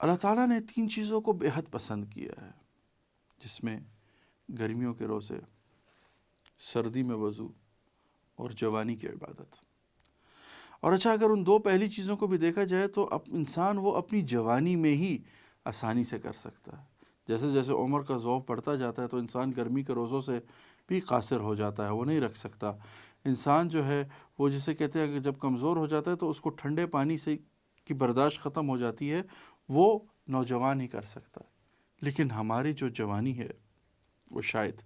اللہ تعالیٰ نے 3 چیزوں کو بے حد پسند کیا ہے، جس میں گرمیوں کے روزے، سردی میں وضو اور جوانی کی عبادت۔ اور اچھا، اگر ان 2 پہلی چیزوں کو بھی دیکھا جائے تو انسان وہ اپنی جوانی میں ہی آسانی سے کر سکتا ہے۔ جیسے جیسے عمر کا ذوق بڑھتا جاتا ہے تو انسان گرمی کے روزوں سے بھی قاصر ہو جاتا ہے، وہ نہیں رکھ سکتا۔ انسان جو ہے وہ جسے کہتے ہیں کہ جب کمزور ہو جاتا ہے تو اس کو ٹھنڈے پانی سے کی برداشت ختم ہو جاتی ہے، وہ نوجوان ہی کر سکتا ہے۔ لیکن ہماری جو جوانی ہے وہ شاید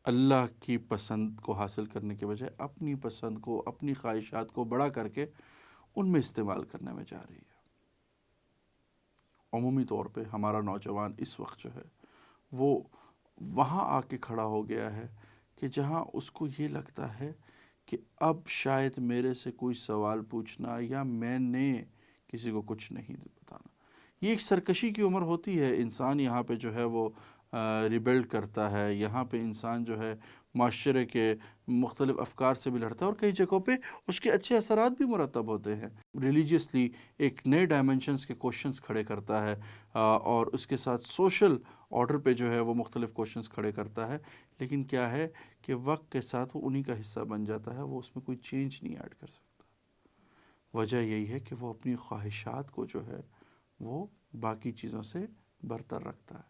اللہ کی پسند کو حاصل کرنے کے بجائے اپنی پسند کو، اپنی خواہشات کو بڑا کر کے ان میں استعمال کرنے میں جا رہی ہے۔ عمومی طور پہ ہمارا نوجوان اس وقت جو ہے وہ وہاں آ کے کھڑا ہو گیا ہے کہ جہاں اس کو یہ لگتا ہے کہ اب شاید میرے سے کوئی سوال پوچھنا یا میں نے کسی کو کچھ نہیں بتانا۔ یہ ایک سرکشی کی عمر ہوتی ہے، انسان یہاں پہ جو ہے وہ ریبیلڈ کرتا ہے، یہاں پہ انسان جو ہے معاشرے کے مختلف افکار سے بھی لڑتا ہے، اور کئی جگہوں پہ اس کے اچھے اثرات بھی مرتب ہوتے ہیں۔ ریلیجیسلی ایک نئے ڈائمنشنز کے کوشچنز کھڑے کرتا ہے، اور اس کے ساتھ سوشل آرڈر پہ جو ہے وہ مختلف کوشچنز کھڑے کرتا ہے، لیکن کیا ہے کہ وقت کے ساتھ وہ انہی کا حصہ بن جاتا ہے، وہ اس میں کوئی چینج نہیں ایڈ کر سکتا۔ وجہ یہی ہے کہ وہ اپنی خواہشات کو جو ہے وہ باقی چیزوں سے برتر رکھتا ہے۔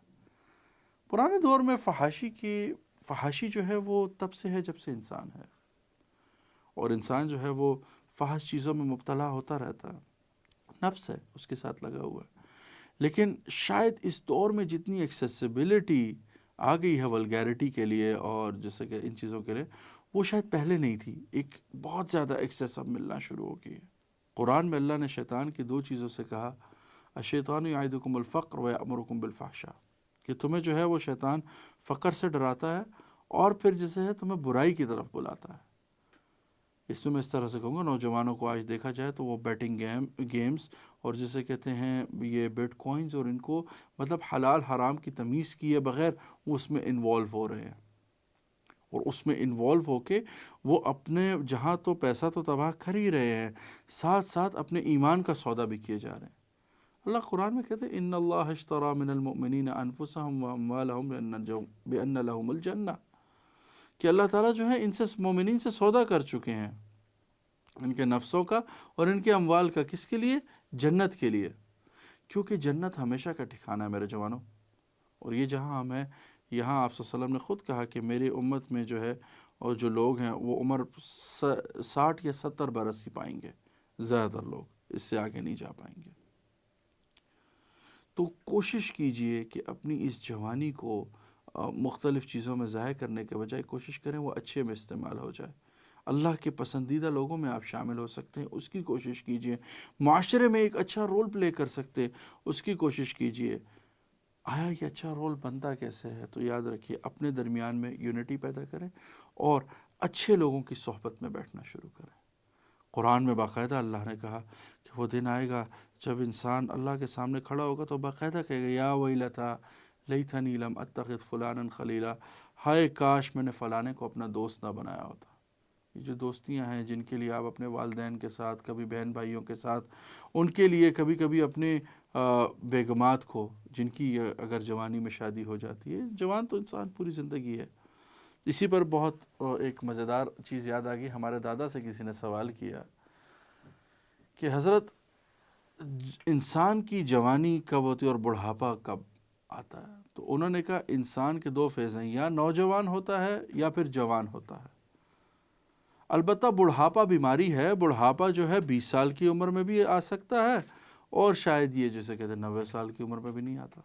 پرانے دور میں فحاشی جو ہے وہ تب سے ہے جب سے انسان ہے، اور انسان جو ہے وہ فحش چیزوں میں مبتلا ہوتا رہتا ہے، نفس ہے اس کے ساتھ لگا ہوا ہے۔ لیکن شاید اس دور میں جتنی ایکسیسیبلٹی آ گئی ہے ولگیرٹی کے لیے اور جیسے کہ ان چیزوں کے لیے، وہ شاید پہلے نہیں تھی۔ ایک بہت زیادہ ایکسیس اب ملنا شروع ہو گئی ہے۔ قرآن میں اللہ نے شیطان کی 2 چیزوں سے کہا، الشیطان یعدکم الفقر ویأمرکم بالفحشاء، کہ تمہیں جو ہے وہ شیطان فقر سے ڈراتا ہے اور پھر جسے ہے تمہیں برائی کی طرف بلاتا ہے۔ اس میں اس طرح سے کہوں گا، نوجوانوں کو آج دیکھا جائے تو وہ بیٹنگ گیمز اور جسے کہتے ہیں یہ بیٹ کوائنز، اور ان کو مطلب حلال حرام کی تمیز کیے بغیر وہ اس میں انوالو ہو رہے ہیں، اور اس میں انوالو ہو کے وہ اپنے جہاں تو پیسہ تو تباہ کر ہی رہے ہیں، ساتھ ساتھ اپنے ایمان کا سودا بھی کیے جا رہے ہیں۔ اللہ قرآن میں کہتے ہیں ان اللہ اشتری من المؤمنین انفسهم واموالهم بان لهم الجنہ، کہ اللہ تعالیٰ جو ہے ان سے مومنین سے سودا کر چکے ہیں، ان کے نفسوں کا اور ان کے اموال کا، کس کے لیے؟ جنت کے لیے، کیونکہ جنت ہمیشہ کا ٹھکانہ ہے میرے جوانوں۔ اور یہ جہاں ہم ہیں، یہاں آپ صلی اللہ علیہ وسلم نے خود کہا کہ میری امت میں جو ہے اور جو لوگ ہیں وہ عمر 60 یا 70 برس ہی پائیں گے، زیادہ تر لوگ اس سے آگے نہیں جا پائیں گے۔ تو کوشش کیجئے کہ اپنی اس جوانی کو مختلف چیزوں میں ضائع کرنے کے بجائے کوشش کریں وہ اچھے میں استعمال ہو جائے۔ اللہ کے پسندیدہ لوگوں میں آپ شامل ہو سکتے ہیں، اس کی کوشش کیجئے۔ معاشرے میں ایک اچھا رول پلے کر سکتے ہیں، اس کی کوشش کیجئے۔ آیا یہ اچھا رول بنتا کیسے ہے؟ تو یاد رکھیے اپنے درمیان میں یونٹی پیدا کریں اور اچھے لوگوں کی صحبت میں بیٹھنا شروع کریں۔ قرآن میں باقاعدہ اللہ نے کہا کہ وہ دن آئے گا جب انسان اللہ کے سامنے کھڑا ہوگا تو باقاعدہ کہے گا یا ویلتا لیتنی لم اتخذ فلانا خلیلا، ہائے کاش میں نے فلانے کو اپنا دوست نہ بنایا ہوتا۔ یہ جو دوستیاں ہیں جن کے لیے آپ اپنے والدین کے ساتھ، کبھی بہن بھائیوں کے ساتھ، ان کے لیے کبھی کبھی اپنے بیگمات کو، جن کی اگر جوانی میں شادی ہو جاتی ہے، جوان تو انسان پوری زندگی ہے۔ اسی پر بہت ایک مزیدار چیز یاد آ گئی، ہمارے دادا سے کسی نے سوال کیا کہ حضرت انسان کی جوانی کب ہوتی ہے اور بڑھاپا کب آتا ہے؟ تو انہوں نے کہا انسان کے 2 فیز ہیں، یا نوجوان ہوتا ہے یا پھر جوان ہوتا ہے۔ البتہ بڑھاپا بیماری ہے، بڑھاپا جو ہے 20 سال کی عمر میں بھی آ سکتا ہے اور شاید یہ جیسے کہتے ہیں 90 سال کی عمر میں بھی نہیں آتا۔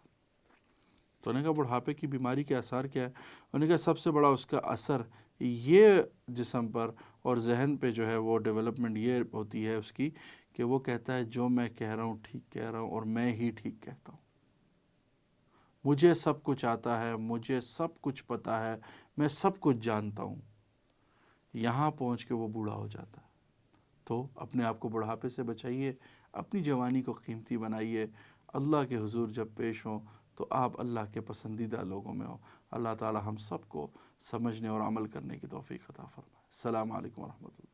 تو انہوں نے کہا بڑھاپے کی بیماری کے آثار کیا ہے؟ انہوں نے کہا سب سے بڑا اس کا اثر یہ جسم پر اور ذہن پہ جو ہے وہ ڈیولپمنٹ یہ ہوتی ہے اس کی کہ وہ کہتا ہے جو میں کہہ رہا ہوں ٹھیک کہہ رہا ہوں اور میں ہی ٹھیک کہتا ہوں، مجھے سب کچھ آتا ہے، مجھے سب کچھ پتہ ہے، میں سب کچھ جانتا ہوں۔ یہاں پہنچ کے وہ بوڑھا ہو جاتا ہے۔ تو اپنے آپ کو بڑھاپے سے بچائیے، اپنی جوانی کو قیمتی بنائیے۔ اللہ کے حضور جب پیش ہوں تو آپ اللہ کے پسندیدہ لوگوں میں ہوں۔ اللہ تعالی ہم سب کو سمجھنے اور عمل کرنے کی توفیق عطا فرمائے۔ السلام علیکم ورحمۃ اللہ۔